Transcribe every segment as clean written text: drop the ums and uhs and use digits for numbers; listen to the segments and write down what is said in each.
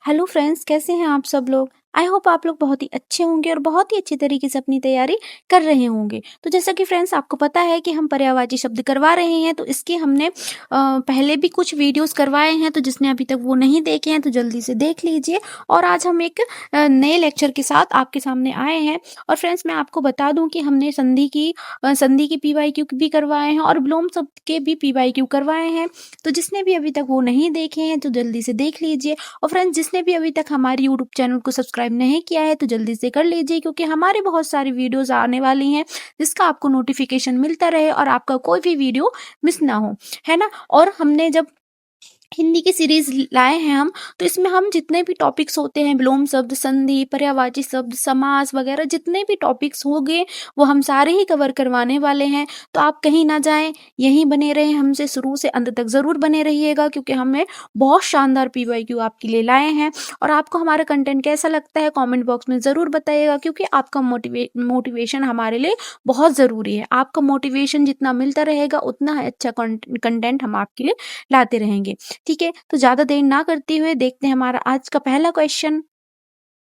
Hello friends, कैसे हैं आप सब लोग। आई होप आप लोग बहुत ही अच्छे होंगे और बहुत ही अच्छी तरीके से अपनी तैयारी कर रहे होंगे। तो जैसा कि फ्रेंड्स आपको पता है कि हम पर्यायवाची शब्द करवा रहे हैं, तो इसके हमने पहले भी कुछ वीडियोस करवाए हैं, तो जिसने अभी तक वो नहीं देखे हैं तो जल्दी से देख लीजिए। और आज हम एक नए लेक्चर के साथ आपके सामने आए हैं। और फ्रेंड्स मैं आपको बता दूं कि हमने संधि की PYQ भी करवाए हैं और विलोम शब्द के भी PYQ करवाए हैं। तो जिसने भी अभी तक वो नहीं देखे हैं तो जल्दी से देख लीजिए। और फ्रेंड्स जिसने भी अभी तक हमारे यूट्यूब चैनल को सब्सक्राइब नहीं किया है तो जल्दी से कर लीजिए, क्योंकि हमारी बहुत सारी वीडियोस आने वाली हैं जिसका आपको नोटिफिकेशन मिलता रहे और आपका कोई भी वीडियो मिस ना हो, है ना। और हमने जब हिंदी की सीरीज लाए हैं हम, तो इसमें हम जितने भी टॉपिक्स होते हैं, विलोम शब्द, संधि, पर्यायवाची शब्द, समास वगैरह जितने भी टॉपिक्स होंगे वो हम सारे ही कवर करवाने वाले हैं। तो आप कहीं ना जाएं, यहीं बने रहें, हमसे शुरू से अंत तक जरूर बने रहिएगा, क्योंकि हमें बहुत शानदार PYQ आपके लिए लाए हैं। और आपको हमारा कंटेंट कैसा लगता है कॉमेंट बॉक्स में ज़रूर बताइएगा, क्योंकि आपका मोटिवेशन हमारे लिए बहुत ज़रूरी है। आपका मोटिवेशन जितना मिलता रहेगा उतना अच्छा कंटेंट हम आपके लिए लाते रहेंगे। ठीक है, तो ज्यादा देर ना करते हुए देखते हैं हमारा आज का पहला क्वेश्चन।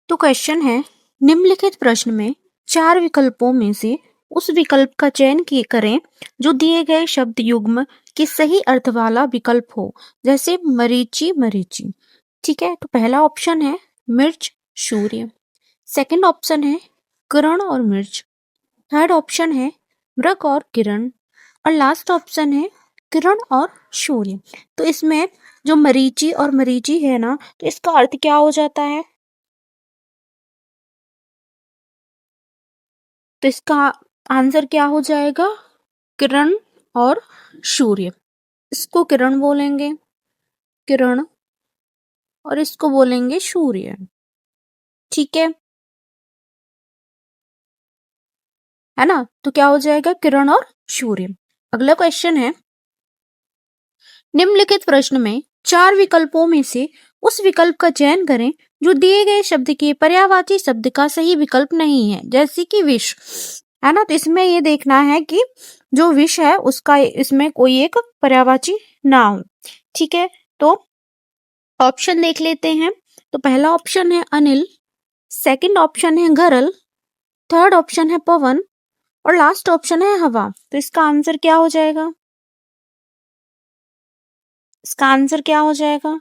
तो क्वेश्चन है, निम्नलिखित प्रश्न में 4 विकल्पों में से उस विकल्प का चयन करें जो दिए गए शब्द युग्म के सही अर्थ वाला विकल्प हो। जैसे मरीचि मरीचि। ठीक है, तो पहला ऑप्शन है मिर्च सूर्य। सेकंड ऑप्शन है किरण और मिर्च। थर्ड ऑप्शन है मृग और किरण। और लास्ट ऑप्शन है किरण और सूर्य। तो इसमें जो मरीचि और मरीचि है ना, तो इसका अर्थ क्या हो जाता है। तो इसका आंसर क्या हो जाएगा, किरण और सूर्य। इसको किरण बोलेंगे, किरण, और इसको बोलेंगे सूर्य। ठीक है ना। तो क्या हो जाएगा, किरण और सूर्य। अगला क्वेश्चन है, निम्नलिखित प्रश्न में 4 विकल्पों में से उस विकल्प का चयन करें जो दिए गए शब्द के पर्यायवाची शब्द का सही विकल्प नहीं है। जैसे कि विष, है ना। तो इसमें ये देखना है कि जो विष है उसका इसमें कोई एक पर्यायवाची ना हो। ठीक है, तो ऑप्शन देख लेते हैं। तो पहला ऑप्शन है अनिल, सेकंड ऑप्शन है गरल, थर्ड ऑप्शन है पवन, और लास्ट ऑप्शन है हवा। तो इसका आंसर क्या हो जाएगा, इसका आंसर क्या हो जाएगा।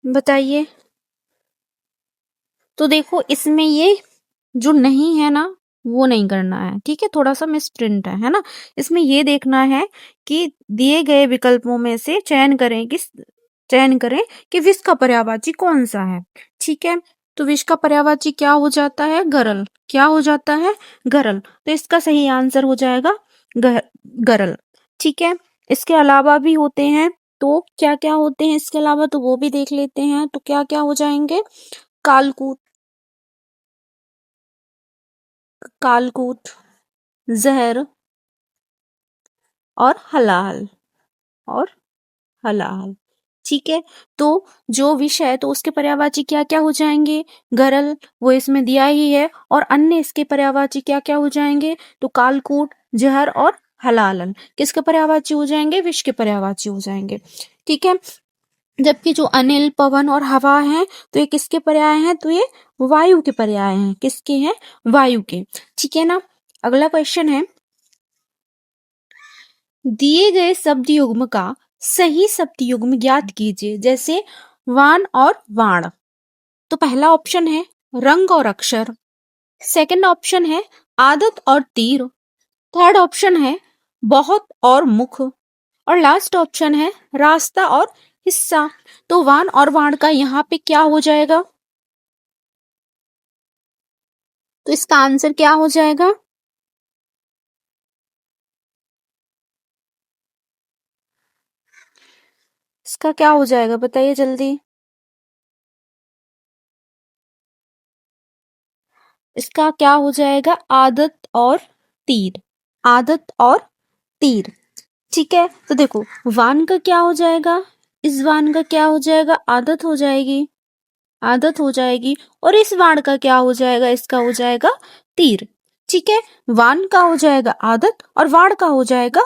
बताइए। तो देखो इसमें ये जो नहीं है ना वो नहीं करना है। ठीक है, थोड़ा सा मिस प्रिंट है ना। इसमें ये देखना है कि दिए गए विकल्पों में से चयन करें कि विष का पर्यायवाची कौन सा है। ठीक है, तो विष का पर्यायवाची क्या हो जाता है, गरल। क्या हो जाता है, गरल। तो इसका सही आंसर हो जाएगा गरल। ठीक है, इसके अलावा भी होते हैं, तो क्या क्या होते हैं इसके अलावा, तो वो भी देख लेते हैं। तो क्या क्या हो जाएंगे, कालकूट, कालकूट, जहर, और हलाल, और हलाल। ठीक है, तो जो विष है तो उसके पर्यायवाची क्या क्या हो जाएंगे, गरल, वो इसमें दिया ही है। और अन्य इसके पर्यायवाची क्या क्या हो जाएंगे, तो कालकूट, जहर और हलालन किसके पर्यायवाची हो जाएंगे, विष के पर्यायवाची हो जाएंगे। ठीक है, जबकि जो अनिल, पवन और हवा हैं तो ये किसके पर्याय हैं, तो ये वायु के पर्याय हैं। किसके हैं, वायु के। ठीक है ना। अगला क्वेश्चन है, दिए गए शब्द युग्म का सही शब्द युग्म ज्ञात कीजिए। जैसे वान और वाण। तो पहला ऑप्शन है रंग और अक्षर, सेकंड ऑप्शन है आदत और तीर, थर्ड ऑप्शन है बहुत और मुख, और लास्ट ऑप्शन है रास्ता और हिस्सा। तो वान और वाण का यहाँ पे क्या हो जाएगा, तो इसका आंसर क्या हो जाएगा, इसका क्या हो जाएगा बताइए जल्दी। इसका क्या हो जाएगा, आदत और तीर, आदत और तीर। ठीक है, तो देखो वान का क्या हो जाएगा, इस वान का क्या हो जाएगा, आदत हो जाएगी, आदत हो जाएगी। और इस वाण का क्या हो जाएगा, इसका हो जाएगा तीर। ठीक है। वान का हो जाएगा आदत और वाड़ का हो जाएगा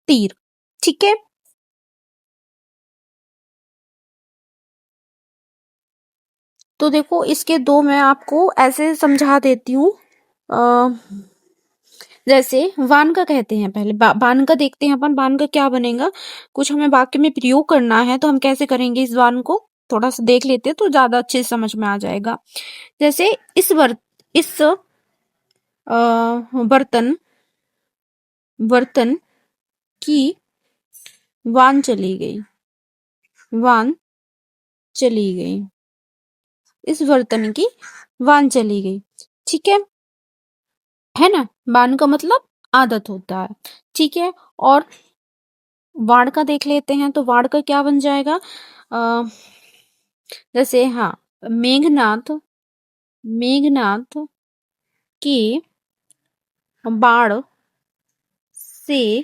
तीर। ठीक है। तो देखो इसके दो मैं आपको ऐसे समझा देती हूँ। जैसे वान का कहते हैं, पहले बान का देखते हैं अपन। बान का क्या बनेगा, कुछ हमें वाक्य में प्रयोग करना है तो हम कैसे करेंगे इस वान को, थोड़ा सा देख लेते हैं तो ज्यादा अच्छे से समझ में आ जाएगा। जैसे इस बर्तन बर्तन की वान चली गई। वान चली गई। इस बर्तन की वान चली गई। ठीक है ना। बान का मतलब आदत होता है। ठीक है। और वाण का देख लेते हैं तो वाण का क्या बन जाएगा। अ, जैसे हाँ, मेघनाथ मेघनाथ की बाण से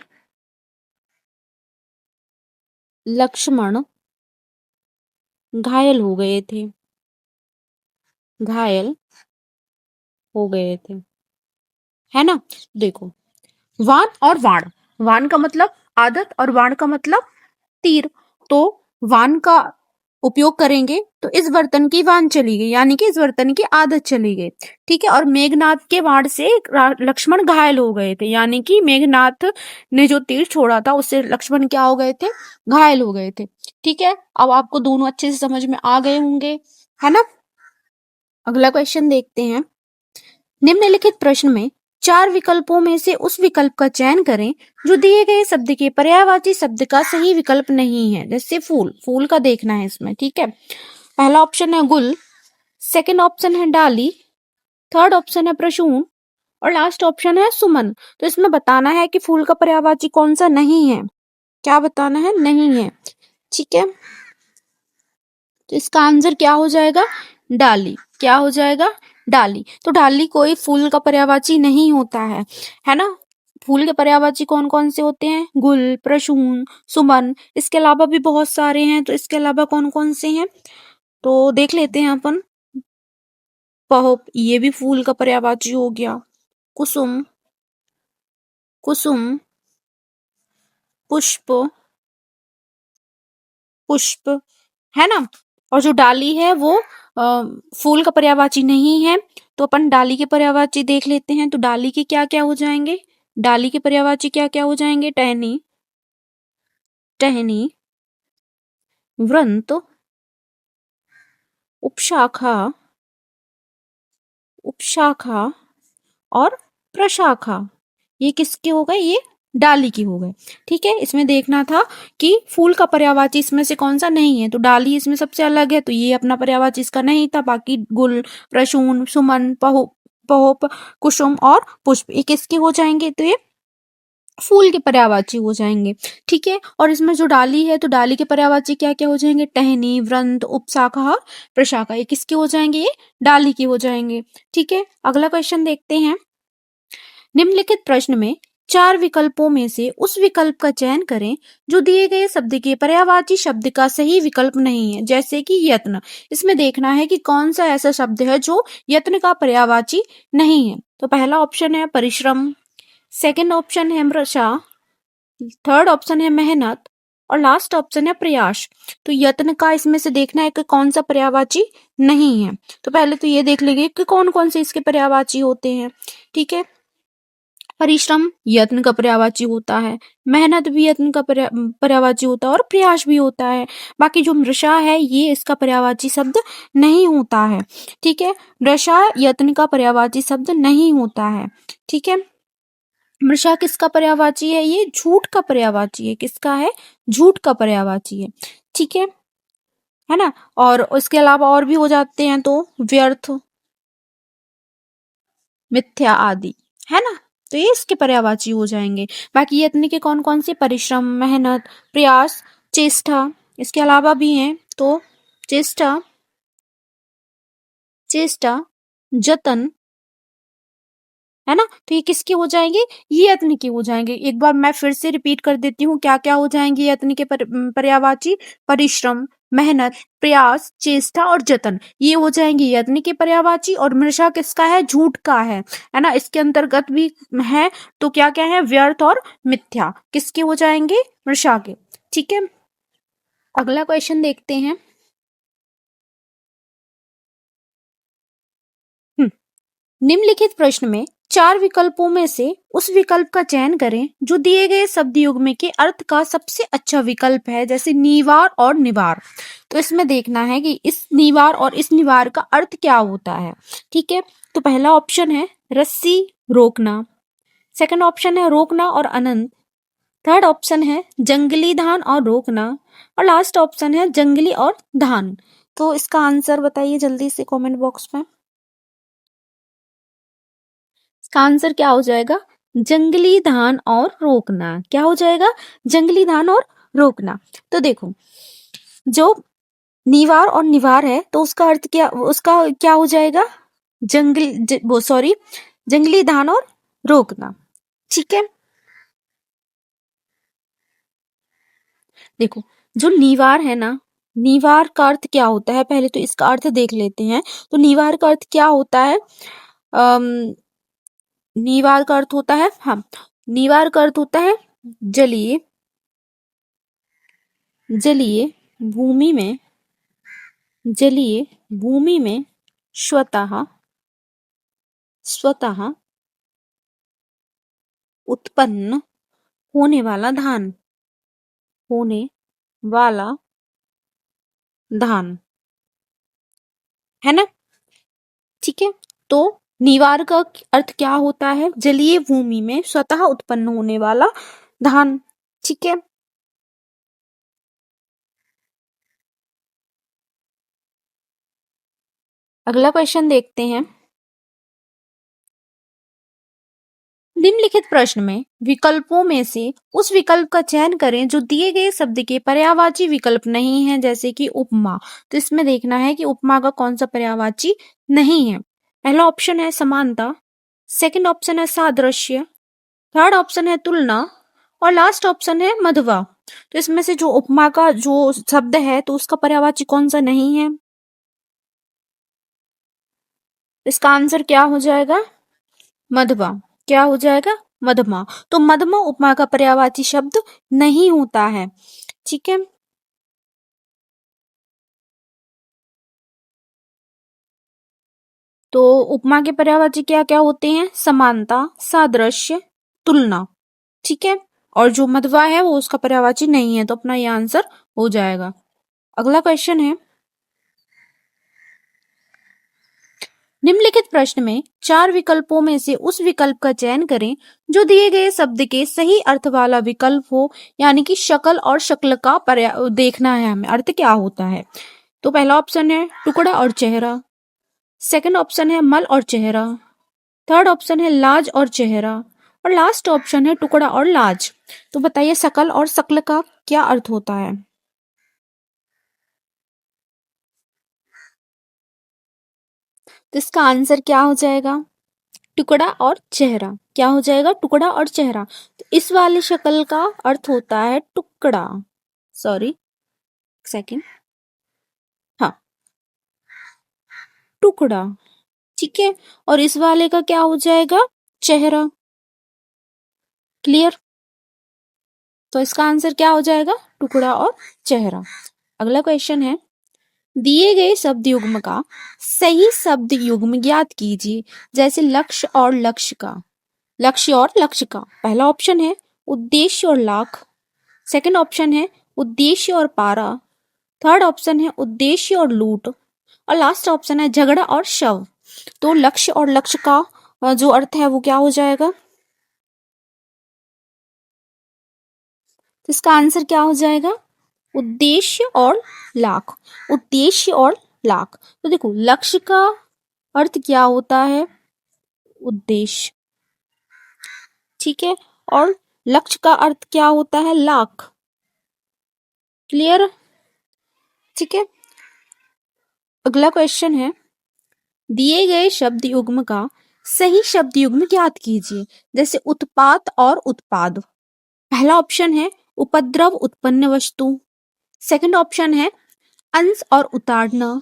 लक्ष्मण घायल हो गए थे। घायल हो गए थे, है ना। देखो, वान और वाण, वान का मतलब आदत और वाण का मतलब तीर। तो वान का उपयोग करेंगे तो इस बर्तन की वान चली गई, यानी कि इस बर्तन की आदत चली गई। ठीक है। और मेघनाथ के वाण से लक्ष्मण घायल हो गए थे, यानी कि मेघनाथ ने जो तीर छोड़ा था उससे लक्ष्मण क्या हो गए थे, घायल हो गए थे। ठीक है। अब आपको दोनों अच्छे से समझ में आ गए होंगे, है ना। अगला क्वेश्चन देखते हैं। निम्नलिखित प्रश्न में चार विकल्पों में से उस विकल्प का चयन करें जो दिए गए शब्द के पर्यायवाची शब्द का सही विकल्प नहीं है। जैसे फूल, फूल का देखना है इसमें। ठीक है। पहला ऑप्शन है गुल, सेकंड ऑप्शन है डाली, थर्ड ऑप्शन है प्रसून और लास्ट ऑप्शन है सुमन। तो इसमें बताना है कि फूल का पर्यायवाची कौन सा नहीं है। क्या बताना है, नहीं है। ठीक है। तो इसका आंसर क्या हो जाएगा, डाली। क्या हो जाएगा, डाली। तो डाली कोई फूल का पर्यायवाची नहीं होता है ना। फूल के पर्यायवाची कौन कौन से होते हैं, गुल, प्रसून, सुमन। इसके अलावा भी बहुत सारे हैं, तो इसके अलावा कौन कौन से हैं तो देख लेते हैं अपन। पहुप, ये भी फूल का पर्यायवाची हो गया। कुसुम, कुसुम, पुष्प, पुष्प, है ना। और जो डाली है वो फूल का पर्यायवाची नहीं है। तो अपन डाली के पर्यायवाची देख लेते हैं। तो डाली के क्या क्या हो जाएंगे, डाली के पर्यायवाची क्या क्या हो जाएंगे, टहनी, टहनी, वृंत, उपशाखा, उपशाखा और प्रशाखा। ये किसके हो गए, ये डाली की हो गए। ठीक है। इसमें देखना था कि फूल का पर्यायवाची इसमें से कौन सा नहीं है। तो डाली इसमें सबसे अलग है, तो ये अपना पर्यायवाची इसका नहीं था। बाकी गुल, प्रसून, सुमन, पहुप, कुसुम और पुष्प ये किसके हो जाएंगे, तो ये फूल के पर्यायवाची हो जाएंगे। ठीक है। और इसमें जो डाली है तो डाली के पर्यायवाची क्या क्या हो जाएंगे, टहनी, वृंत, उपशाखा और प्रशाखा। ये किसके हो जाएंगे, ये डाली के हो जाएंगे। ठीक है। अगला क्वेश्चन देखते हैं। निम्नलिखित प्रश्न में चार विकल्पों में से उस विकल्प का चयन करें जो दिए गए शब्द के पर्यायवाची शब्द का सही विकल्प नहीं है। जैसे कि यत्न, इसमें देखना है कि कौन सा ऐसा शब्द है जो यत्न का पर्यायवाची नहीं है। तो पहला ऑप्शन है परिश्रम, सेकंड ऑप्शन है मृषा, थर्ड ऑप्शन है मेहनत और लास्ट ऑप्शन है प्रयास। तो यत्न का इसमें से देखना है कि कौन सा पर्यायवाची नहीं है। तो पहले तो ये देख लेंगे कि कौन कौन से इसके पर्यायवाची होते हैं। ठीक है। परिश्रम यत्न का पर्यायवाची होता है, मेहनत भी यत्न का पर्यायवाची होता है और प्रयास भी होता है। बाकी जो मृषा है ये इसका पर्यायवाची शब्द नहीं होता है। ठीक है। मृषा यत्न का पर्यायवाची शब्द नहीं होता है। ठीक है। मृषा किसका पर्यायवाची है, ये झूठ का पर्यायवाची है। किसका है, झूठ का पर्यायवाची है। ठीक है ना। और उसके अलावा और भी हो जाते हैं तो व्यर्थ, मिथ्या आदि, है ना। तो ये इसके पर्यायवाची हो जाएंगे। बाकी यत्न के कौन कौन से, परिश्रम, मेहनत, प्रयास, चेष्टा। इसके अलावा भी हैं तो चेष्टा, चेष्टा, जतन, है ना। तो ये किसके हो जाएंगे, ये यत्न के हो जाएंगे। एक बार मैं फिर से रिपीट कर देती हूँ क्या क्या हो जाएंगे यत्न के पर्यायवाची। परिश्रम, मेहनत, प्रयास, चेष्टा और जतन, ये हो जाएंगे यत्न के पर्यायवाची। और मृषा किसका है? झूठ का है ना, इसके अंतर्गत भी है। तो क्या क्या है? व्यर्थ और मिथ्या किसके हो जाएंगे? मृषा के। ठीक है, अगला क्वेश्चन देखते हैं। निम्नलिखित प्रश्न में चार विकल्पों में से उस विकल्प का चयन करें जो दिए गए शब्द युग्म के अर्थ का सबसे अच्छा विकल्प है, जैसे निवार और निवार। तो इसमें देखना है कि इस निवार और इस निवार का अर्थ क्या होता है। ठीक है, तो पहला ऑप्शन है रस्सी रोकना, सेकंड ऑप्शन है रोकना और अनंत, थर्ड ऑप्शन है जंगली धान और रोकना, और लास्ट ऑप्शन है जंगली और धान। तो इसका आंसर बताइए जल्दी से कमेंट बॉक्स में। इसका आंसर क्या हो जाएगा? जंगली धान और रोकना। क्या हो जाएगा? जंगली धान और रोकना। तो देखो, जो निवार और निवार है तो उसका अर्थ क्या, उसका क्या हो जाएगा? वो सॉरी, जंगली धान और रोकना। ठीक है, देखो जो नीवार है ना, नीवार का अर्थ क्या होता है, पहले तो इसका अर्थ देख लेते हैं। तो नीवार का अर्थ क्या होता है? नीवार का अर्थ होता है, हाँ, नीवार का अर्थ होता है जलीय, जलीय भूमि में, जलीय भूमि में स्वतः स्वतः उत्पन्न होने वाला धान, होने वाला धान, है ना। ठीक है, तो निवार का अर्थ क्या होता है? जलीय भूमि में स्वतः उत्पन्न होने वाला धान। ठीक है, अगला क्वेश्चन देखते हैं। निम्नलिखित प्रश्न में विकल्पों में से उस विकल्प का चयन करें जो दिए गए शब्द के पर्यायवाची विकल्प नहीं है, जैसे कि उपमा। तो इसमें देखना है कि उपमा का कौन सा पर्यायवाची नहीं है। पहला ऑप्शन है समानता, सेकंड ऑप्शन है सादृश्य, थर्ड ऑप्शन है तुलना, और लास्ट ऑप्शन है मधवा। तो इसमें से जो उपमा का जो शब्द है तो उसका पर्यायवाची कौन सा नहीं है? इसका आंसर क्या हो जाएगा? मधवा। क्या हो जाएगा? मधमा। तो मधमा उपमा का पर्यायवाची शब्द नहीं होता है। ठीक है, तो उपमा के पर्यायवाची क्या क्या होते हैं? समानता, सादृश्य, तुलना। ठीक है, और जो मधवा है वो उसका पर्यायवाची नहीं है, तो अपना ये आंसर हो जाएगा। अगला क्वेश्चन है, निम्नलिखित प्रश्न में चार विकल्पों में से उस विकल्प का चयन करें जो दिए गए शब्द के सही अर्थ वाला विकल्प हो, यानी कि शकल और शक्ल का देखना है हमें अर्थ क्या होता है। तो पहला ऑप्शन है टुकड़ा और चेहरा, सेकंड ऑप्शन है मल और चेहरा, थर्ड ऑप्शन है लाज और चेहरा, और लास्ट ऑप्शन है टुकड़ा और लाज। तो बताइए शकल और शक्ल का क्या अर्थ होता है? तो इसका आंसर क्या हो जाएगा? टुकड़ा और चेहरा। क्या हो जाएगा? टुकड़ा और चेहरा। तो इस वाली शक्ल का अर्थ होता है टुकड़ा, सॉरी सेकंड, हाँ, टुकड़ा। ठीक है, और इस वाले का क्या हो जाएगा? चेहरा। क्लियर? तो इसका आंसर क्या हो जाएगा? टुकड़ा और चेहरा। अगला क्वेश्चन है, दिए गए शब्द युग्म का सही शब्द युग्म ज्ञात कीजिए, जैसे लक्ष्य और लक्ष्य का, लक्ष्य और लक्ष्य का। पहला ऑप्शन है उद्देश्य और लाख, सेकंड ऑप्शन है उद्देश्य और पारा, थर्ड ऑप्शन है उद्देश्य और लूट, और लास्ट ऑप्शन है झगड़ा और शव। तो लक्ष्य और लक्ष्य का जो अर्थ है वो क्या हो जाएगा? तो इसका आंसर क्या हो जाएगा? उद्देश्य और लाख, उद्देश्य और लाख। तो देखो लक्ष्य का अर्थ क्या होता है? उद्देश्य। ठीक है, और लक्ष्य का अर्थ क्या होता है? लाख। क्लियर? ठीक है, अगला क्वेश्चन है, दिए गए शब्द युग्म का सही शब्द युग्म ज्ञात कीजिए, जैसे उत्पात और उत्पाद। पहला ऑप्शन है उपद्रव उत्पन्न वस्तु, सेकंड ऑप्शन है अंश और उतारना।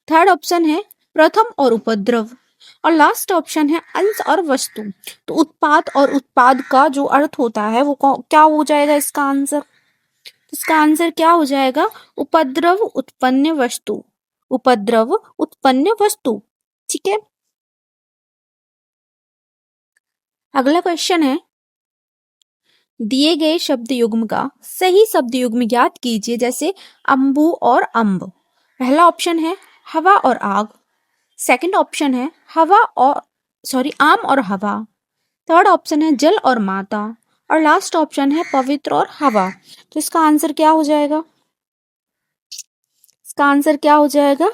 थर्ड ऑप्शन है प्रथम और उपद्रव। और लास्ट ऑप्शन है अंश और वस्तु। तो उत्पाद और उत्पाद का जो अर्थ होता है वो क्या हो जाएगा इसका आंसर? इसका आंसर क्या हो जाएगा? उपद्रव उत्पन्न वस्तु। उपद्रव उत्पन्न वस्तु। ठीक है। अगला क्वेश्चन है, दिए गए शब्द युग्म का सही शब्द युग्म ज्ञात कीजिए। जैसे अंबु और अंब। पहला ऑप्शन है हवा और आग। सेकंड ऑप्शन है आम और हवा। थर्ड ऑप्शन है जल और माता। और लास्ट ऑप्शन है पवित्र और हवा। तो इसका आंसर क्या हो जाएगा? इसका आंसर क्या हो जाएगा?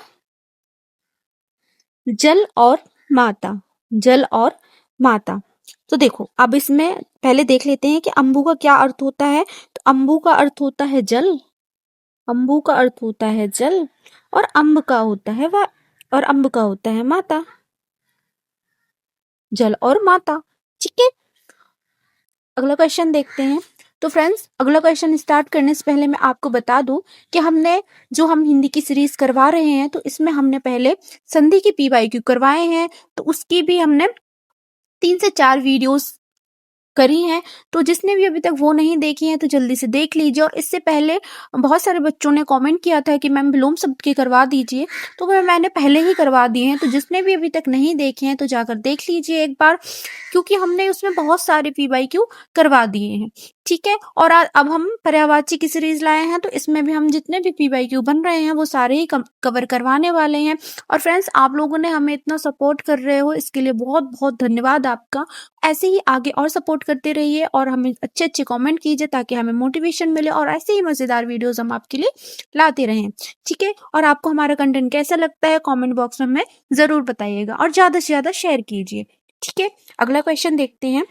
जल और माता। जल और माता। तो देखो, अब इसमें पहले देख लेते हैं कि अंबु का क्या अर्थ होता है। तो अंबु का अर्थ होता है जल। अंबु का अर्थ होता है जल। और अंब का होता है और अंब का होता है माता। जल और माता। ठीक है। अगला क्वेश्चन देखते हैं। तो फ्रेंड्स, अगला क्वेश्चन स्टार्ट करने से पहले मैं आपको बता दूं कि हम हिंदी की सीरीज करवा रहे हैं, तो इसमें हमने पहले संधि की पीवाईक्यू करवाए हैं। तो उसकी भी हमने 3 से 4 वीडियोस करी हैं। तो जिसने भी अभी तक वो नहीं देखी हैं तो जल्दी से देख लीजिए। और इससे पहले बहुत सारे बच्चों ने कमेंट किया था कि मैम विलोम शब्द की करवा दीजिए, तो मैंने पहले ही करवा दिए हैं। तो जिसने भी अभी तक नहीं देखे हैं तो जाकर देख लीजिए एक बार, क्योंकि हमने उसमें बहुत सारे पीवाईक्यू करवा दिए हैं। ठीक है। और अब हम पर्यायवाची की सीरीज लाए हैं, तो इसमें भी हम जितने भी पीवाईक्यू बन रहे हैं वो सारे ही कवर करवाने वाले हैं। और फ्रेंड्स, आप लोगों ने हमें इतना सपोर्ट कर रहे हो, इसके लिए बहुत बहुत धन्यवाद आपका। ऐसे ही आगे और सपोर्ट करते रहिए और हमें अच्छे अच्छे कमेंट कीजिए ताकि हमें मोटिवेशन मिले और ऐसे ही मजेदार वीडियोस हम आपके लिए लाते रहें। ठीक है। और आपको हमारा कंटेंट कैसा लगता है कमेंट बॉक्स में हमें जरूर बताइएगा और ज्यादा से ज्यादा शेयर कीजिए। ठीक है। अगला क्वेश्चन देखते हैं।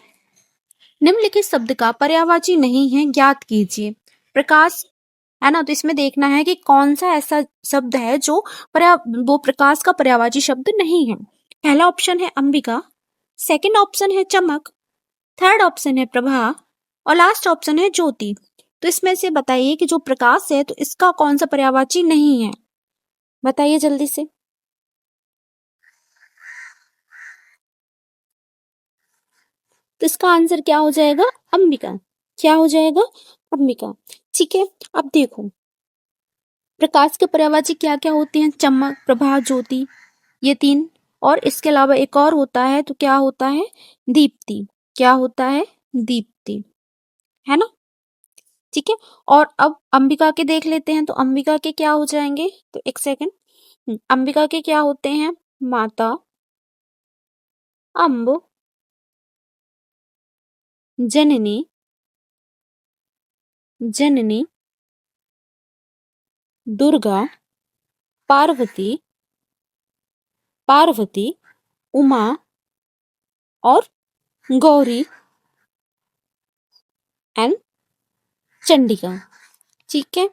निम्नलिखित शब्द का पर्यायवाची नहीं है, ज्ञात कीजिए। प्रकाश है ना, तो इसमें देखना है कि कौन सा ऐसा शब्द है जो वो प्रकाश का पर्यायवाची शब्द नहीं है। पहला ऑप्शन है अंबिका। सेकंड ऑप्शन है चमक। थर्ड ऑप्शन है प्रभा। और लास्ट ऑप्शन है ज्योति। तो इसमें से बताइए कि जो प्रकाश है तो इसका कौन सा पर्यायवाची नहीं है? बताइए जल्दी से। तो इसका आंसर क्या हो जाएगा? अंबिका। क्या हो जाएगा? अंबिका। ठीक है। अब देखो, प्रकाश के पर्यायवाची क्या क्या होते हैं? चमक, प्रभा, ज्योति, ये 3। और इसके अलावा एक और होता है, तो क्या होता है? दीप्ति। क्या होता है? दीप्ति। है ना? ठीक है। और अब अंबिका के देख लेते हैं। तो अंबिका के क्या हो जाएंगे? तो एक सेकंड। अंबिका के क्या होते हैं? माता, अंब, जननी, जननी, दुर्गा, पार्वती, पार्वती, उमा और गौरी एंड चंडिका। ठीक है।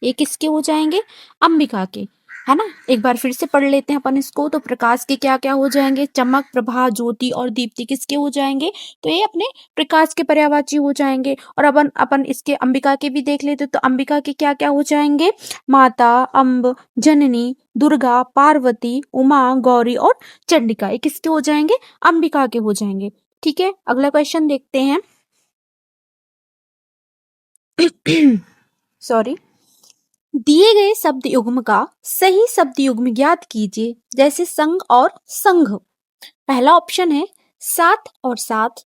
ये किसके हो जाएंगे? अंबिका के। है ना? एक बार फिर से पढ़ लेते हैं अपन इसको। तो प्रकाश के क्या क्या हो जाएंगे? चमक, प्रभा, ज्योति और दीप्ति किसके हो जाएंगे? तो ये अपने प्रकाश के पर्यायवाची हो जाएंगे। और अपन इसके अंबिका के भी देख लेते। तो अंबिका के क्या क्या हो जाएंगे? माता, अंब, जननी, दुर्गा, पार्वती, उमा, गौरी और चंडिका। ये किसके हो जाएंगे? अंबिका के हो जाएंगे। ठीक है। अगला क्वेश्चन देखते हैं। सॉरी। दिए गए शब्द युग्म का सही शब्द युग्म ज्ञात कीजिए। जैसे संघ और संघ। पहला ऑप्शन है साथ और साथ।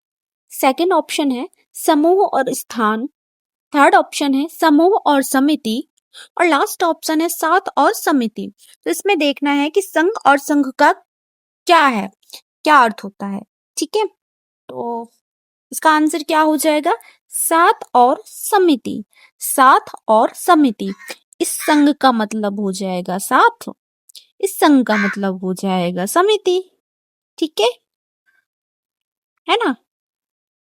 सेकंड ऑप्शन है समूह और स्थान। थर्ड ऑप्शन है समूह और समिति। और लास्ट ऑप्शन है साथ और समिति। तो इसमें देखना है कि संघ और संघ का क्या है, क्या अर्थ होता है। ठीक है। तो इसका आंसर क्या हो जाएगा? साथ और समिति। साथ और समिति। इस संघ का मतलब हो जाएगा साथ, इस संघ का मतलब हो जाएगा समिति। ठीक है ना?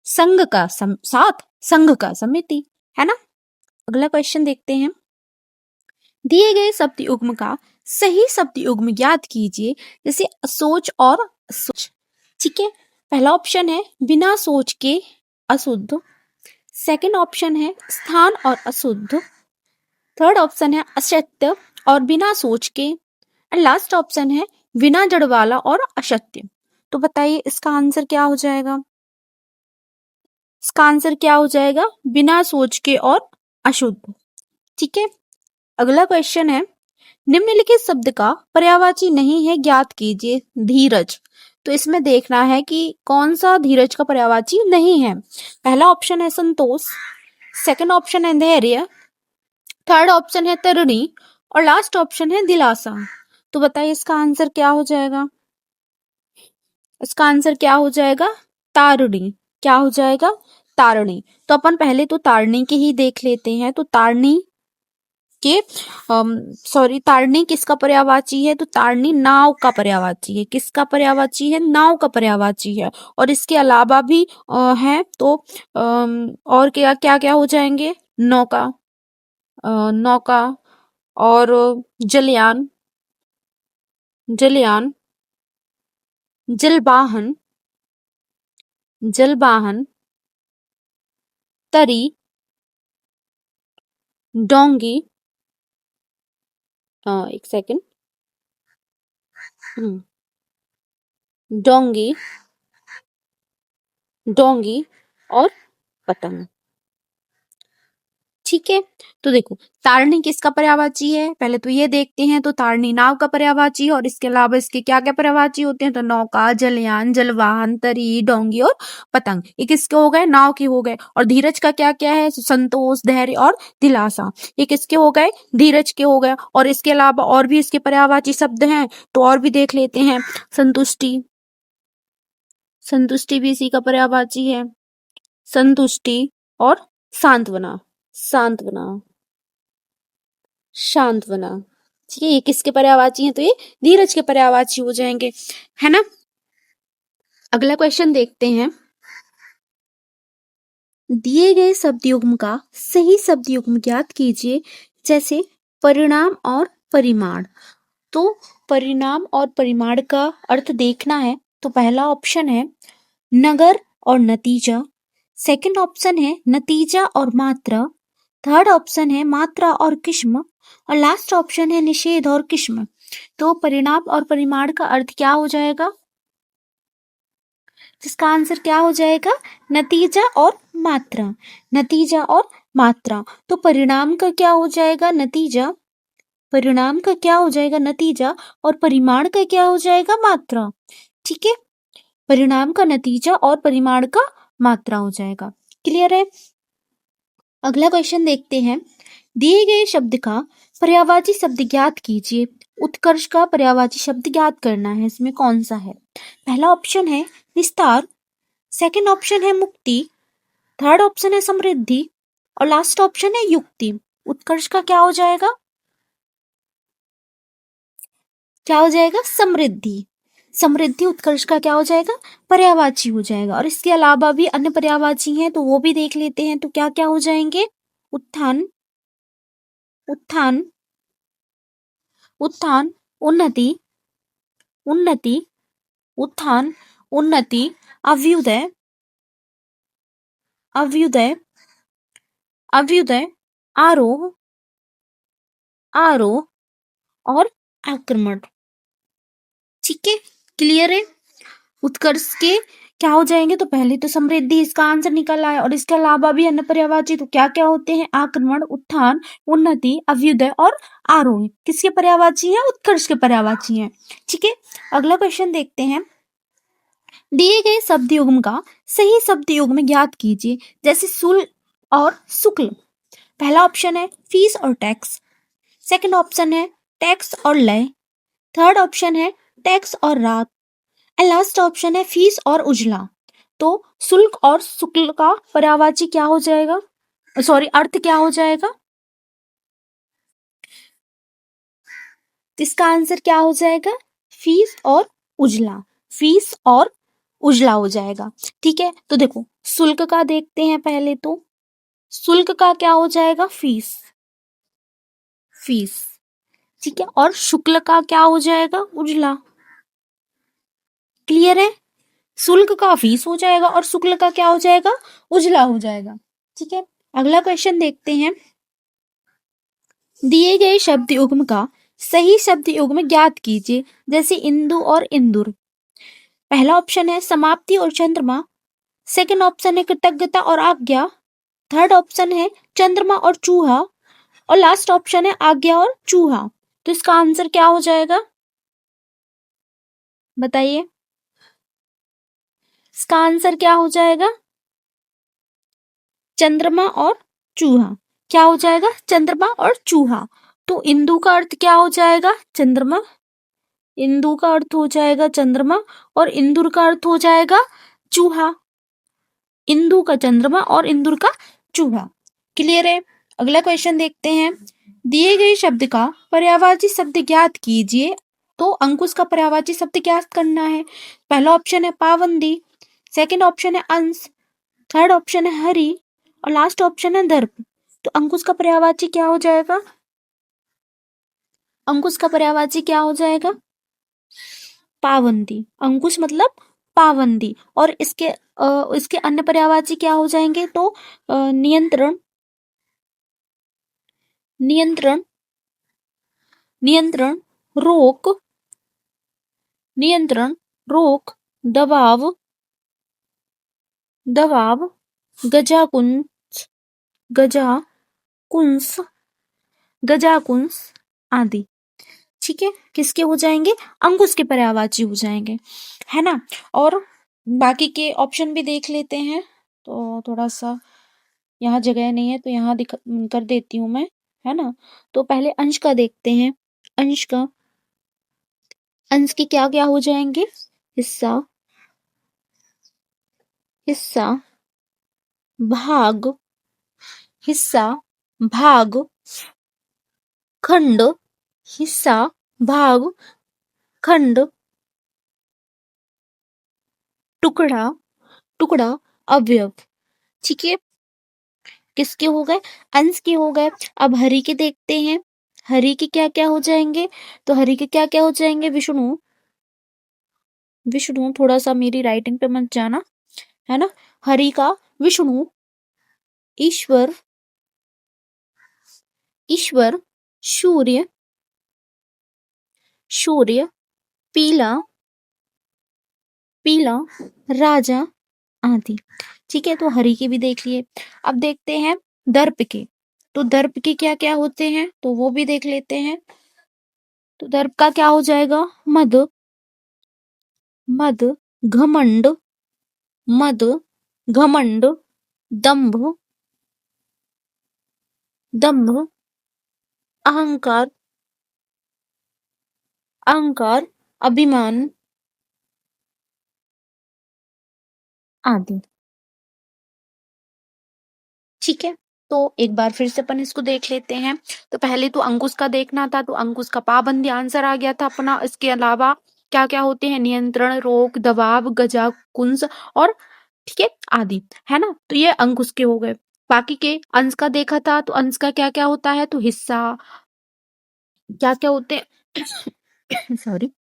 संघ का साथ, संघ का समिति। है ना? अगला क्वेश्चन देखते हैं। दिए गए शब्द युग्म का सही शब्द युग्म ज्ञात कीजिए। जैसे सोच और सोच। ठीक है। पहला ऑप्शन है बिना सोच के अशुद्ध। सेकंड ऑप्शन है स्थान और अशुद्ध। थर्ड ऑप्शन है असत्य और बिना सोच के। एंड लास्ट ऑप्शन है बिना जड़ वाला और असत्य। तो बताइए इसका आंसर क्या हो जाएगा? इसका आंसर क्या हो जाएगा? बिना सोच के और अशुद्ध। ठीक है, अगला क्वेश्चन है निम्नलिखित शब्द का पर्यायवाची नहीं है, ज्ञात कीजिए। धीरज। तो इसमें देखना है कि कौन सा धीरज का पर्यायवाची नहीं है। पहला ऑप्शन है संतोष, सेकंड ऑप्शन है धैर्य, थर्ड ऑप्शन है तरुणी और लास्ट ऑप्शन है दिलासा। तो बताइए इसका आंसर क्या हो जाएगा? इसका आंसर क्या हो जाएगा? तारुणी। क्या हो जाएगा? तारुणी। तो अपन पहले तो तारणी के ही देख लेते हैं। तो तारणी के तारणी किसका पर्यायवाची है? तो तारणी नाव का पर्यायवाची है। किसका पर्यायवाची है? नाव का पर्यायवाची है। और इसके अलावा भी है तो और क्या क्या क्या हो जाएंगे? नौका, नौका और जलयान, जलयान, जलवाहन, जलवाहन, तरी, डोंगी, एक सेकंड, डोंगी, डोंगी और पतंग। ठीक है, तो देखो तारणी किसका पर्यायवाची है? पहले तो ये देखते हैं। तो तारणी नाव का पर्यायवाची है और इसके अलावा इसके क्या क्या पर्यायवाची होते हैं? तो नौका, जलयान, जलवाहन, तरी, डोंगी और पतंग। ये किसके हो गए? नाव के हो गए। और धीरज का क्या क्या है? संतोष, धैर्य और दिलासा। ये किसके हो गए? धीरज के हो गए। और इसके अलावा और भी इसके पर्यायवाची शब्द हैं, तो और भी देख लेते हैं। संतुष्टि, संतुष्टि भी इसी का पर्यायवाची है। संतुष्टि और सांत्वना, सांत्वना, सांत्वना। ठीक है, ये किसके पर्यायवाची हैं? तो ये धीरज के पर्यायवाची हो जाएंगे, है ना। अगला क्वेश्चन देखते हैं। दिए गए शब्द युग्म का सही शब्द युग्म ज्ञात कीजिए, जैसे परिणाम और परिमाण। तो परिणाम और परिमाण का अर्थ देखना है। तो पहला ऑप्शन है नगर और नतीजा, सेकंड ऑप्शन है नतीजा और मात्रा, थर्ड ऑप्शन है मात्रा और किस्म और लास्ट ऑप्शन है निषेध और किस्म। तो परिणाम और परिमाण का अर्थ क्या हो जाएगा? जिसका आंसर क्या हो जाएगा? नतीजा और मात्रा, नतीजा और मात्रा। तो परिणाम का क्या हो जाएगा? नतीजा। परिणाम का क्या हो जाएगा? नतीजा। और परिमाण का क्या हो जाएगा? मात्रा। ठीक है, परिणाम का नतीजा और परिमाण का मात्रा हो जाएगा। क्लियर है। अगला क्वेश्चन देखते हैं। दिए गए शब्द का पर्यायवाची शब्द ज्ञात कीजिए। उत्कर्ष का पर्यायवाची शब्द ज्ञात करना है। इसमें कौन सा है? पहला ऑप्शन है विस्तार, सेकंड ऑप्शन है मुक्ति, थर्ड ऑप्शन है समृद्धि और लास्ट ऑप्शन है युक्ति। उत्कर्ष का क्या हो जाएगा? क्या हो जाएगा? समृद्धि। समृद्धि उत्कर्ष का क्या हो जाएगा? पर्यायवाची हो जाएगा। और इसके अलावा भी अन्य पर्यायवाची हैं, तो वो भी देख लेते हैं। तो क्या क्या हो जाएंगे? उत्थान, उत्थान, उत्थान, उन्नति, उन्नति, उत्थान, उन्नति, अभ्युदय, अभ्युदय, अभ्युदय, आरोह, आरोह और आक्रमण। ठीक है, क्लियर है। उत्कर्ष के क्या हो जाएंगे? तो पहले तो समृद्धि इसका आंसर निकल आया। और इसके अलावा भी अन्य पर्यायवाची तो क्या क्या होते हैं? आक्रमण, उत्थान, उन्नति, अभ्युदय और आरोह। किसके पर्यायवाची है? उत्कर्ष के पर्यायवाची है। ठीक है, अगला क्वेश्चन देखते हैं। दिए गए शब्द युग्म का सही शब्द युग्म ज्ञात कीजिए, जैसे शुल्क और शुक्ल। पहला ऑप्शन है फीस और टैक्स, सेकंड ऑप्शन है टैक्स और लय, थर्ड ऑप्शन है टैक्स और रात एंड लास्ट ऑप्शन है फीस और उजला। तो शुल्क और शुक्ल का पर्यायवाची क्या हो जाएगा? सॉरी, अर्थ क्या हो जाएगा? इसका आंसर क्या हो जाएगा? फीस और उजला, फीस और उजला हो जाएगा। ठीक है, तो देखो शुल्क का देखते हैं पहले। तो शुल्क का क्या हो जाएगा? Fees, fees. ठीक है, और शुक्ल का क्या हो जाएगा? उजला। क्लियर है। शुल्क का फीस हो जाएगा और शुक्ल का क्या हो जाएगा? उजला हो जाएगा। ठीक है, अगला क्वेश्चन देखते हैं। दिए गए शब्द युग्म का सही शब्द युग्म ज्ञात कीजिए, जैसे इंदु और इंदुर। पहला ऑप्शन है समाप्ति और चंद्रमा, सेकंड ऑप्शन है कृतज्ञता और आज्ञा, थर्ड ऑप्शन है चंद्रमा और चूहा, और लास्ट ऑप्शन है आज्ञा और चूहा। तो इसका आंसर क्या हो जाएगा, बताइए। इसका आंसर क्या हो जाएगा, चंद्रमा और चूहा। क्या हो जाएगा, चंद्रमा और चूहा। तो इंदु का अर्थ क्या हो जाएगा, चंद्रमा। इंदु का अर्थ हो जाएगा चंद्रमा, और इंदुर का अर्थ हो जाएगा चूहा। इंदु का चंद्रमा और इंदुर का चूहा। क्लियर है। अगला क्वेश्चन देखते हैं। दिए गए शब्द का पर्यायवाची शब्द ज्ञात कीजिए। तो अंकुश का पर्यायवाची शब्द ज्ञात करना है। पहला ऑप्शन है पाबंदी, सेकंड ऑप्शन है अंश, थर्ड ऑप्शन है हरि, और लास्ट ऑप्शन है दर्प। तो अंकुश का पर्यायवाची क्या हो जाएगा, अंकुश का पर्यायवाची क्या हो जाएगा, पाबंदी। अंकुश मतलब पाबंदी। और इसके अन्य पर्यायवाची क्या हो जाएंगे, तो नियंत्रण, नियंत्रण, नियंत्रण, रोक, नियंत्रण, रोक, दबाव, दबाव, गजाकुंस, गजाकुंस, गजाकुंस आदि। ठीक है, किसके हो जाएंगे, अंकुश के पर्यायवाची हो जाएंगे, है ना। और बाकी के ऑप्शन भी देख लेते हैं। तो थोड़ा सा यहाँ जगह नहीं है तो यहाँ कर देती हूँ मैं, है ना। तो पहले अंश का देखते हैं। अंश का, अंश के क्या क्या हो जाएंगे, हिस्सा, हिस्सा, भाग, हिस्सा, भाग, खंड, हिस्सा, भाग, खंड, टुकड़ा, टुकड़ा, अवयव। ठीक है, किसके हो गए, अंश के हो गए। अब हरि के देखते हैं। हरि के क्या क्या हो जाएंगे, तो हरि के क्या क्या हो जाएंगे, विष्णु, विष्णु, थोड़ा सा मेरी राइटिंग पे मत जाना, है ना। हरि का विष्णु, ईश्वर, ईश्वर, सूर्य, सूर्य, पीला, पीला, राजा आदि। ठीक है, तो हरि के भी देख लिए। अब देखते हैं दर्प के। तो दर्प के क्या क्या होते हैं, तो वो भी देख लेते हैं। तो दर्प का क्या हो जाएगा, मद, मद, घमंड, मद, घमंड, दंभ, दंभ, अहंकार, अहंकार, अभिमान आदि। ठीक है, तो एक बार फिर से अपन इसको देख लेते हैं। तो पहले तो अंकुश का देखना था, तो अंकुश का पाबंदी आंसर आ गया था अपना। इसके अलावा क्या क्या होते हैं, नियंत्रण, रोक, दबाव, गजा, कुंस, और ठीक है आदि, है ना। तो ये अंकुश के हो गए। बाकी के अंश का देखा था, तो अंश का क्या क्या होता है, तो हिस्सा, क्या क्या होते हैं सॉरी,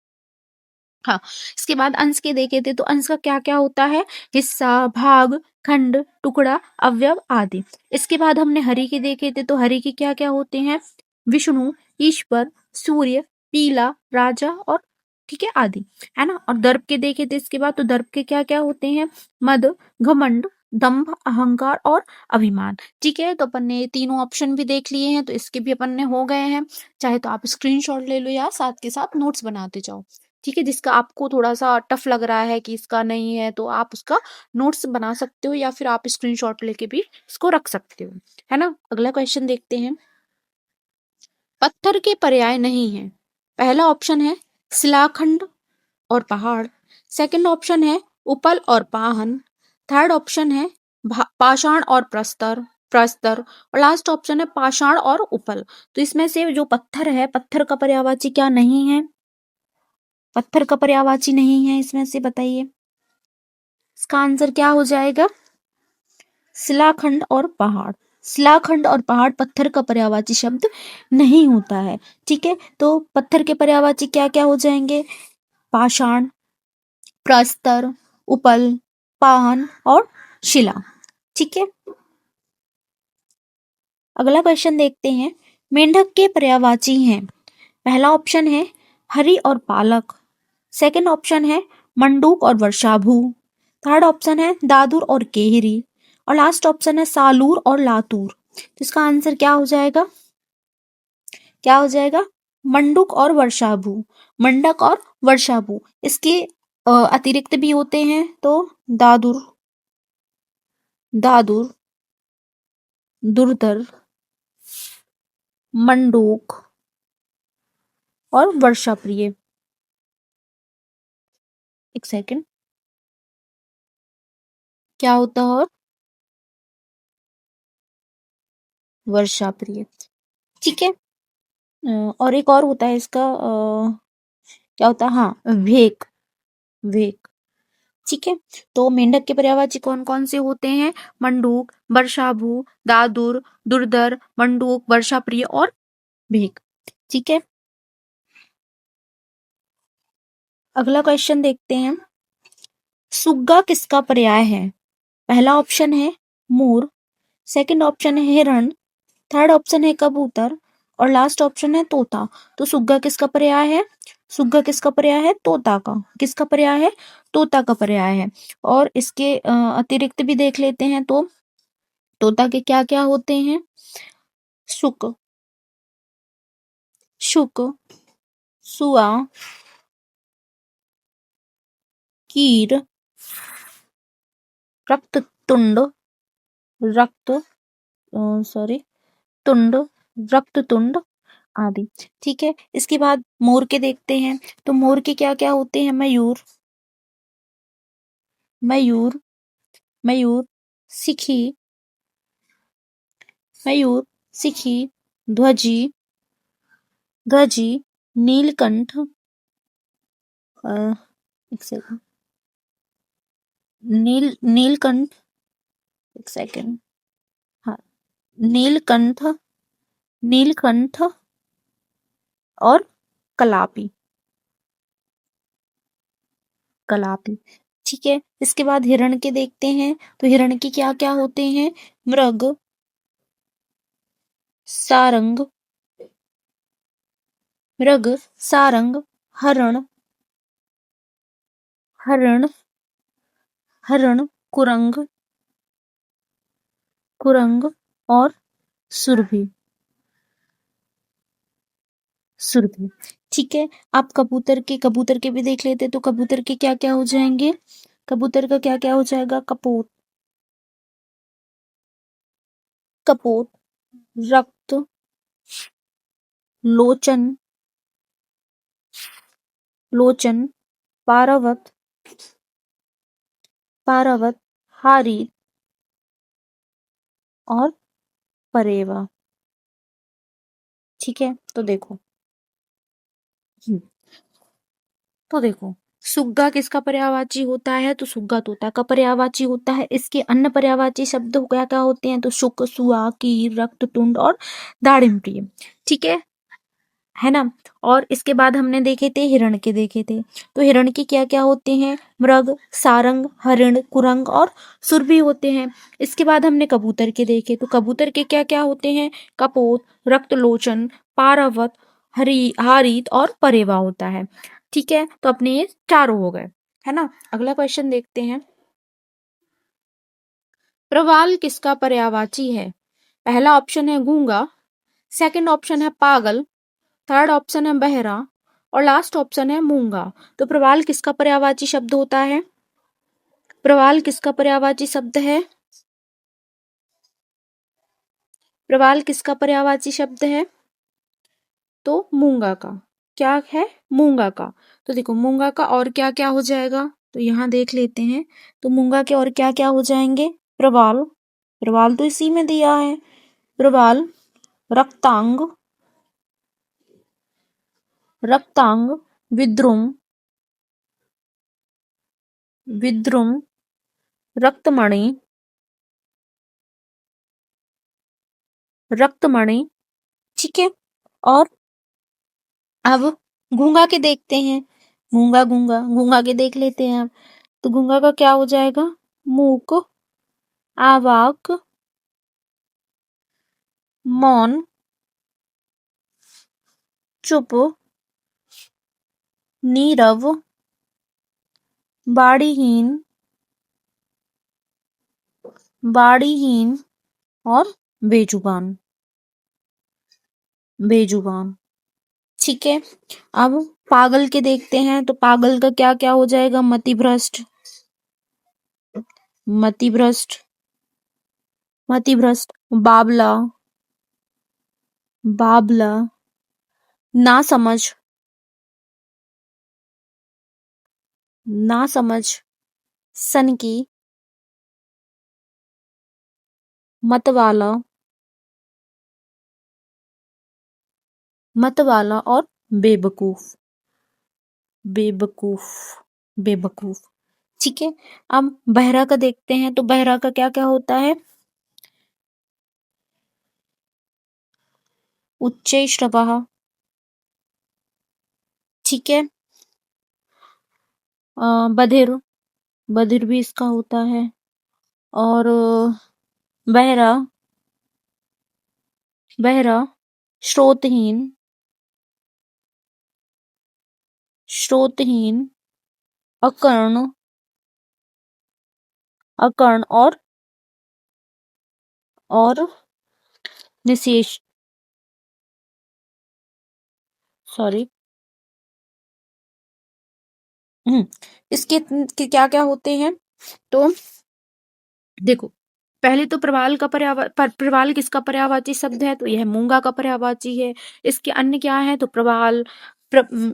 हाँ। इसके बाद अंश के देखे थे, तो अंश का क्या क्या होता है, हिस्सा, भाग, खंड, टुकड़ा, अवयव आदि। इसके बाद हमने हरि के देखे थे, तो हरि के क्या क्या होते हैं, विष्णु, ईश्वर, सूर्य, पीला, राजा, और ठीक है आदि, है ना। और दर्प के देखे थे इसके बाद, तो दर्प के क्या क्या होते हैं, मद, घमंड, दंभ, अहंकार और अभिमान। ठीक है, तो अपन ने तीनों ऑप्शन भी देख लिए हैं, तो इसके भी अपन ने हो गए हैं। चाहे तो आप स्क्रीनशॉट ले लो या साथ के साथ नोट्स बनाते जाओ। ठीक है, जिसका आपको थोड़ा सा टफ लग रहा है कि इसका नहीं है, तो आप उसका नोट्स बना सकते हो, या फिर आप स्क्रीनशॉट लेके भी इसको रख सकते हो, है ना। अगला क्वेश्चन देखते हैं। पत्थर के पर्याय नहीं है। पहला ऑप्शन है शिलाखंड और पहाड़, सेकंड ऑप्शन है उपल और पाहन, थर्ड ऑप्शन है पाषाण और प्रस्तर, प्रस्तर, और लास्ट ऑप्शन है पाषाण और उपल। तो इसमें से जो पत्थर है, पत्थर का पर्यायवाची क्या नहीं है, पत्थर का पर्यायवाची नहीं है इसमें से, बताइए। इसका आंसर क्या हो जाएगा, शिलाखंड और पहाड़। शिलाखंड और पहाड़ पत्थर का पर्यायवाची शब्द नहीं होता है। ठीक है, तो पत्थर के पर्यायवाची क्या क्या हो जाएंगे, पाषाण, प्रस्तर, उपल, पाहन और शिला। ठीक है, अगला क्वेश्चन देखते हैं। मेंढक के पर्यायवाची हैं। पहला ऑप्शन है हरि और पालक, सेकंड ऑप्शन है मंडूक और वर्षाभू, थर्ड ऑप्शन है दादुर और केहरी, और लास्ट ऑप्शन है सालूर और लातूर। तो इसका आंसर क्या हो जाएगा? क्या हो जाएगा? मंडूक और वर्षाभू। मंडक और वर्षाभू इसके अतिरिक्त भी होते हैं, तो दादुर, दादुर, दुर्धर, मंडूक और वर्षा प्रिय। एक सेकंड, क्या होता है? और वर्षा प्रिय, ठीक है। और एक और होता है इसका, क्या होता है? हाँ, वेक, वेक, ठीक है। तो मेंढक के पर्यायवाची कौन कौन से होते हैं? मंडूक, वर्षाभू, दादुर, दुर्धर, मंडूक, वर्षा प्रिय और भेक, ठीक है। अगला क्वेश्चन देखते हैं। सुग्गा किसका पर्याय है? पहला ऑप्शन है मोर, सेकंड ऑप्शन है हिरण, थर्ड ऑप्शन है कबूतर और लास्ट ऑप्शन है तोता। तो सुग्गा किसका पर्याय है? सुग्गा किसका पर्याय है? तोता का। किसका पर्याय है? तोता का पर्याय है। और इसके अतिरिक्त भी देख लेते हैं, तो तोता के क्या क्या होते हैं? शुक, शुक, सुआ, कीर, रक्ततुंड, रक्त सॉरी तुंड, रक्ततुंड आदि, ठीक है। इसके बाद मोर के देखते हैं। तो मोर के क्या क्या होते हैं? मयूर, मयूर, मयूर, सिखी, मयूर, सिखी, ध्वजी, ध्वजी, नीलकंठ, एक सेकंड, नीलकंठ, एक सेकंड, हाँ, नीलकंठ, नीलकंठ और कलापी, कलापी, ठीक है। इसके बाद हिरण के देखते हैं। तो हिरण के क्या क्या होते हैं? मृग, सारंग, मृग, सारंग, हरण, हरण, हरण, कुरंग, कुरंग और सुरभि, सुरभि, ठीक है। आप कबूतर के भी देख लेते। तो कबूतर के क्या क्या हो जाएंगे? कबूतर का क्या क्या हो जाएगा? कपोत, कपोत, रक्त, लोचन, लोचन, पारावत, पारावत, हारी और परेवा, ठीक है। तो देखो, हम्म, तो देखो, सुग्गा किसका पर्यायवाची होता है? तो सुग्गा तोता का पर्यायवाची होता है। इसके अन्य पर्यायवाची शब्द क्या क्या होते हैं? तो शुक, सुआ, कीर, रक्ततुंड और दाड़िम प्रिय, ठीक है ना। और इसके बाद हमने देखे थे हिरण के देखे थे। तो हिरण के क्या क्या होते हैं? मृग, सारंग, हरिण, कुरंग और सुरभि होते हैं। इसके बाद हमने कबूतर के देखे। तो कबूतर के क्या क्या होते हैं? कपोत, रक्तलोचन, पारावत, हारित और परेवा होता है, ठीक है। तो अपने ये चारों हो गए, है ना। अगला क्वेश्चन देखते हैं। प्रवाल किसका पर्यायवाची है? पहला ऑप्शन है गूंगा, सेकंड ऑप्शन है पागल, थर्ड ऑप्शन है बहरा और लास्ट ऑप्शन है मूंगा। तो प्रवाल किसका पर्यायवाची शब्द होता है? प्रवाल किसका पर्यायवाची शब्द है? प्रवाल किसका पर्यायवाची शब्द है? तो मूंगा का। क्या है? मूंगा का। तो देखो, मूंगा का और क्या क्या हो जाएगा? तो यहाँ देख लेते हैं। तो मूंगा के और क्या क्या हो जाएंगे? प्रवाल, प्रवाल तो इसी में दिया है। प्रवाल, रक्तांग, रक्तांग, विद्रुम, विद्रुम, रक्तमणि, रक्तमणि, ठीक है। और अब गूंगा के देखते हैं। गूंगा, गूंगा, गूंगा के देख लेते हैं अब। तो गूंगा का क्या हो जाएगा? मूक, आवाक, मौन, चुप, नीरव, बाड़ीहीन, बाड़ीहीन और बेजुबान, बेजुबान। ठीक है, अब पागल के देखते हैं, तो पागल का क्या क्या हो जाएगा? मतिभ्रष्ट, मतिभ्रष्ट, मतिभ्रष्ट, बाबला, बाबला, नासमझ, नासमझ, सनकी, मतवाला, मतवाला और बेवकूफ, बेवकूफ, बेवकूफ। ठीक है, अब बहरा का देखते हैं, तो बहरा का क्या क्या होता है? उच्च श्रवः। ठीक है, बधिर, बधिर भी इसका होता है। और बहरा, बहरा, श्रोतहीन, श्रोतहीन, अकर्ण, अकर्ण और निशेष, सॉरी। इसके क्या क्या होते हैं? तो देखो, पहले तो प्रवाल किसका पर्यायवाची शब्द है? तो यह मूंगा का पर्यायवाची है। इसके अन्य क्या है? तो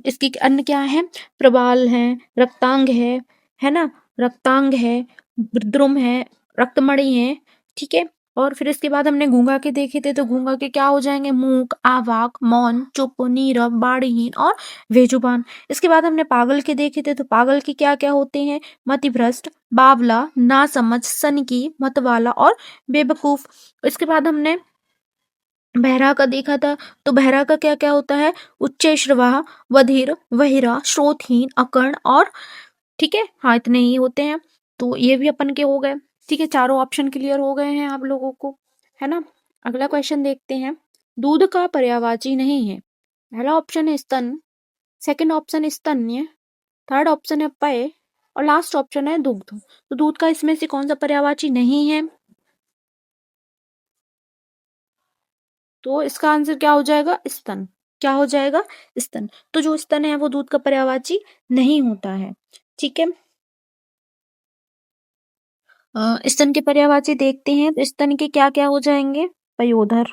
इसके अन्य क्या है? प्रवाल है, रक्तांग है ना, रक्तांग है, द्रुम है, रक्तमणि है। ठीक है, और फिर इसके बाद हमने घूंगा के देखे थे, तो घूंगा के क्या हो जाएंगे? मूक, आवाक, मौन, चुप, नीरव, बाड़ीहीन और बेजुबान। इसके बाद हमने पागल के देखे थे, तो पागल के क्या क्या होते हैं? मतिभ्रष्ट, बावला, नासमझ, सनकी, मतवाला और बेवकूफ। इसके बाद हमने बहरा का देखा था, तो बहरा का क्या क्या होता है? उच्च श्रवः, बधिर, बहिरा, श्रोतहीन, अकर्ण और, ठीक है, हाँ इतने ही होते हैं। तो ये भी अपन के हो गए। ठीक है, चारों ऑप्शन क्लियर हो गए हैं आप लोगों को, है ना। अगला क्वेश्चन देखते हैं। दूध का पर्यायवाची नहीं है। पहला ऑप्शन है स्तन, सेकंड ऑप्शन है स्तन्य, थर्ड ऑप्शन है पेय और लास्ट ऑप्शन है दुग्ध। तो दूध का इसमें से कौन सा पर्यायवाची नहीं है? तो इसका आंसर क्या हो जाएगा? स्तन। क्या हो जाएगा? स्तन। तो जो स्तन है वो दूध का पर्यायवाची नहीं होता है। ठीक है, स्तन के पर्यायवाची देखते हैं, तो स्तन के क्या क्या हो जाएंगे? पयोधर,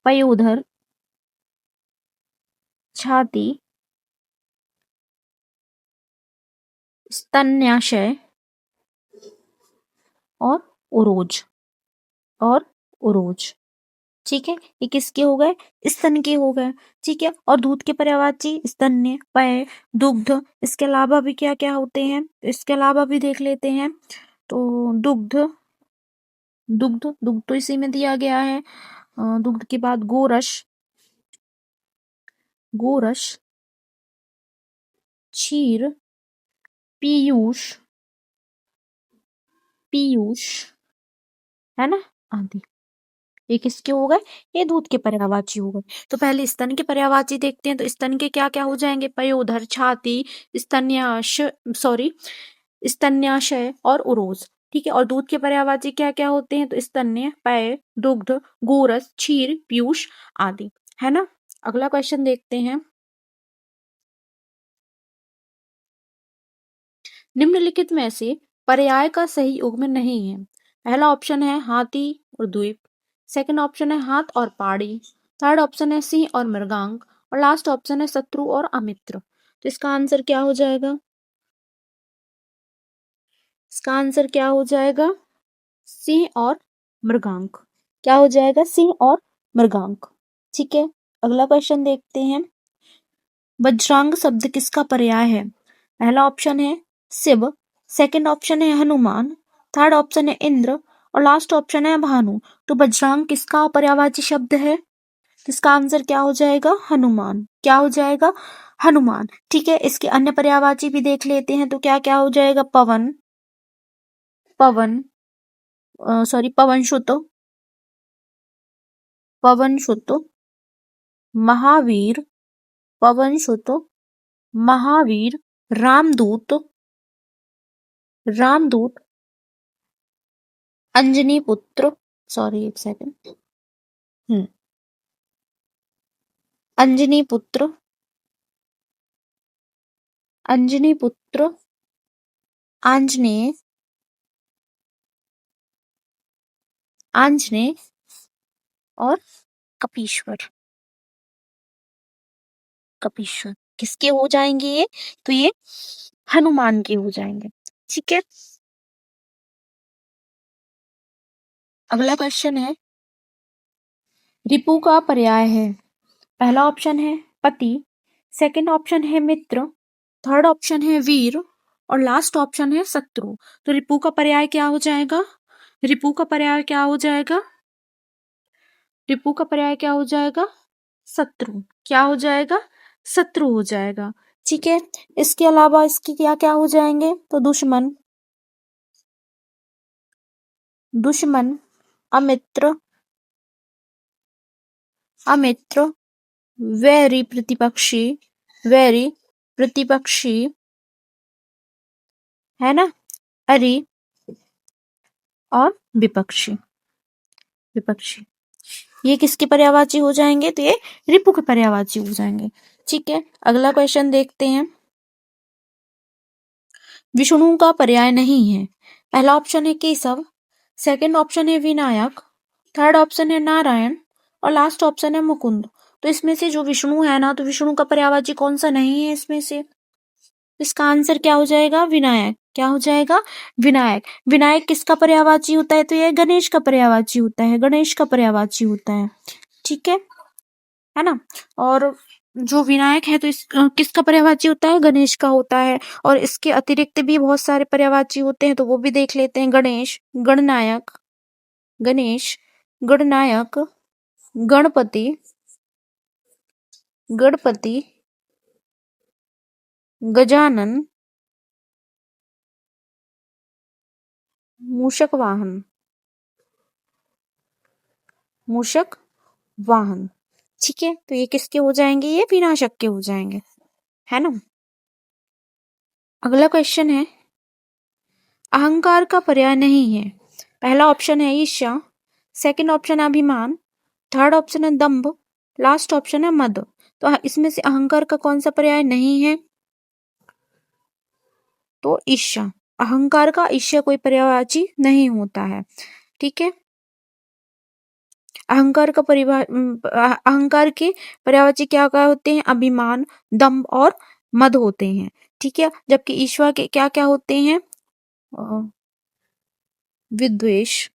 पयोधर, छाती, स्तन्याशय और उरोज, और उरोज। ठीक है, ये किसके हो गए? स्तन के हो गए। ठीक है, और दूध के पर्यायवाची स्तन्य, पेय, दुग्ध। इसके अलावा भी क्या क्या होते हैं? इसके अलावा भी देख लेते हैं। तो दुग्ध, दुग्ध, दुग्ध तो इसी में दिया गया है। दुग्ध के बाद गोरस, गोरस, क्षीर, पीयूष, पीयूष, है ना, आदि। ये किसके हो गए? ये दूध के पर्यायवाची हो गए। तो पहले स्तन के पर्यायवाची देखते हैं, तो स्तन के क्या क्या हो जाएंगे? पयोधर, छाती, स्तन्याश, सॉरी, स्तन्याशय और उरोज। ठीक है, और दूध के पर्यायवाची क्या क्या होते हैं? तो स्तन्य, पेय, दुग्ध, गोरस, क्षीर, पीयूष आदि, है ना। अगला क्वेश्चन देखते हैं। निम्नलिखित में से पर्याय का सही युग्म नहीं है। पहला ऑप्शन है हाथी और द्वीप, सेकंड ऑप्शन है हाथ और पहाड़ी, थर्ड ऑप्शन है सिंह और मृगांक और लास्ट ऑप्शन है शत्रु और अमित्र। तो इसका आंसर क्या हो जाएगा? इसका आंसर क्या हो जाएगा? सिंह और मृगांक। क्या हो जाएगा? सिंह और मृगांक। ठीक है, अगला क्वेश्चन देखते हैं। वज्रांग शब्द किसका पर्याय है? पहला ऑप्शन है शिव, सेकंड ऑप्शन है हनुमान, थर्ड ऑप्शन है इंद्र और लास्ट ऑप्शन है भानु। तो वज्रांग किसका पर्यायवाची शब्द है? इसका आंसर क्या हो जाएगा? हनुमान। क्या हो जाएगा? हनुमान। ठीक है, इसके अन्य पर्यायवाची भी देख लेते हैं, तो क्या क्या हो जाएगा? पवन, पवन, सॉरी, पवन सुत, पवन सुत महावीर, पवन सुत महावीर, रामदूत, रामदूत, अंजनी पुत्र, सॉरी एक सेकंड, अंजनी पुत्र, अंजनी पुत्र, आंजनेय, आंजनेय और कपीश्वर, कपीश्वर किसके हो जाएंगे ये? तो ये हनुमान के हो जाएंगे। ठीक है, अगला क्वेश्चन है, रिपु का पर्याय है। पहला ऑप्शन है पति, सेकंड ऑप्शन है मित्र, थर्ड ऑप्शन है वीर और लास्ट ऑप्शन है शत्रु। तो रिपु का पर्याय क्या हो जाएगा? रिपु का पर्याय क्या हो जाएगा? रिपु का पर्याय क्या हो जाएगा? शत्रु। क्या हो जाएगा? शत्रु हो जाएगा। ठीक है, इसके अलावा इसके क्या क्या हो जाएंगे? तो दुश्मन, दुश्मन, अमित्र, अमित्र, वैरी प्रतिपक्षी, वैरी प्रतिपक्षी, है ना, अरि और विपक्षी, विपक्षी। ये किसके पर्यायवाची हो जाएंगे? तो ये रिपु के पर्यायवाची हो जाएंगे। ठीक है, अगला क्वेश्चन देखते हैं, विष्णु का पर्याय नहीं है। पहला ऑप्शन है केशव, सेकंड ऑप्शन है विनायक, थर्ड ऑप्शन है नारायण और लास्ट ऑप्शन है मुकुंद। तो इसमें से जो विष्णु है ना, तो विष्णु का पर्यायवाची कौन सा नहीं है इसमें से? इसका आंसर क्या हो जाएगा? विनायक। क्या हो जाएगा? विनायक। विनायक किसका पर्यायवाची होता है? तो यह गणेश का पर्यायवाची होता है, गणेश का पर्यायवाची होता है। ठीक है ना। और जो विनायक है तो इस किसका पर्यायवाची होता है? गणेश का होता है। और इसके अतिरिक्त भी बहुत सारे पर्यायवाची होते हैं, तो वो भी देख लेते हैं। गणेश, गणनायक, गणेश, गणनायक, गणपति, गणपति, गजानन, मूषक वाहन, मूषक वाहन। ठीक है, तो ये किसके हो जाएंगे? ये विनाशक के हो जाएंगे, है ना। अगला क्वेश्चन है, अहंकार का पर्याय नहीं है। पहला ऑप्शन है ईर्ष्या, सेकंड ऑप्शन है अभिमान, थर्ड ऑप्शन है दंभ, लास्ट ऑप्शन है मद। तो इसमें से अहंकार का कौन सा पर्याय नहीं है? तो ईर्ष्या। अहंकार का ईर्ष्या कोई पर्यायवाची नहीं होता है। ठीक है, अहंकार का अहंकार के पर्यायवाची क्या क्या होते हैं? अभिमान, दंभ और मद होते हैं। ठीक है, जबकि ईर्ष्या के क्या क्या होते हैं? विद्वेष,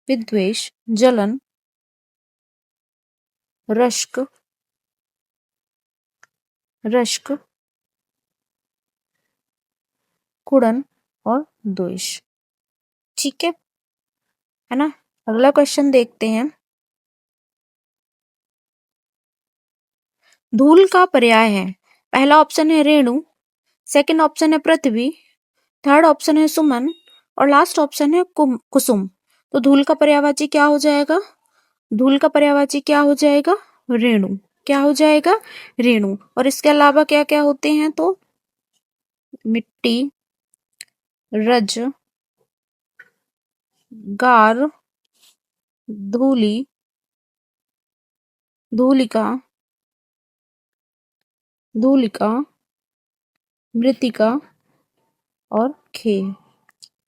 विद्वेष, जलन, रश्क, रश्क, कुड़न और द्वेष। ठीक है ना। अगला क्वेश्चन देखते हैं, धूल का पर्याय है। पहला ऑप्शन है रेणु, सेकंड ऑप्शन है पृथ्वी, थर्ड ऑप्शन है सुमन और लास्ट ऑप्शन है कुसुम। तो धूल का पर्यायवाची क्या हो जाएगा? धूल का पर्यायवाची क्या हो जाएगा? रेणु। क्या हो जाएगा? रेणु। और इसके अलावा क्या क्या होते हैं? तो मिट्टी, रज, गार, धूली, धूलिका, धूलिका, मृतिका और खेय।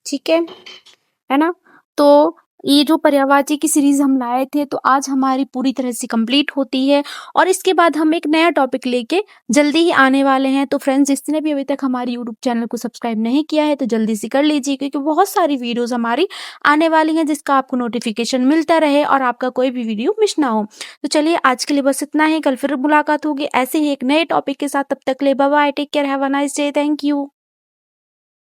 ठीक है ना। तो ये जो पर्यायवाची की सीरीज हम लाए थे, तो आज हमारी पूरी तरह से कंप्लीट होती है और इसके बाद हम एक नया टॉपिक लेके जल्दी ही आने वाले हैं। तो फ्रेंड्स, जिसने भी अभी तक हमारे यूट्यूब चैनल को सब्सक्राइब नहीं किया है तो जल्दी से कर लीजिए, क्योंकि बहुत सारी वीडियोस हमारी आने वाली हैं जिसका आपको नोटिफिकेशन मिलता रहे और आपका कोई भी वीडियो मिस ना हो। तो चलिए, आज के लिए बस इतना ही। कल फिर मुलाकात होगी ऐसे ही एक नए टॉपिक के साथ। तब तक ले bye bye, take care, have a nice day, thank you.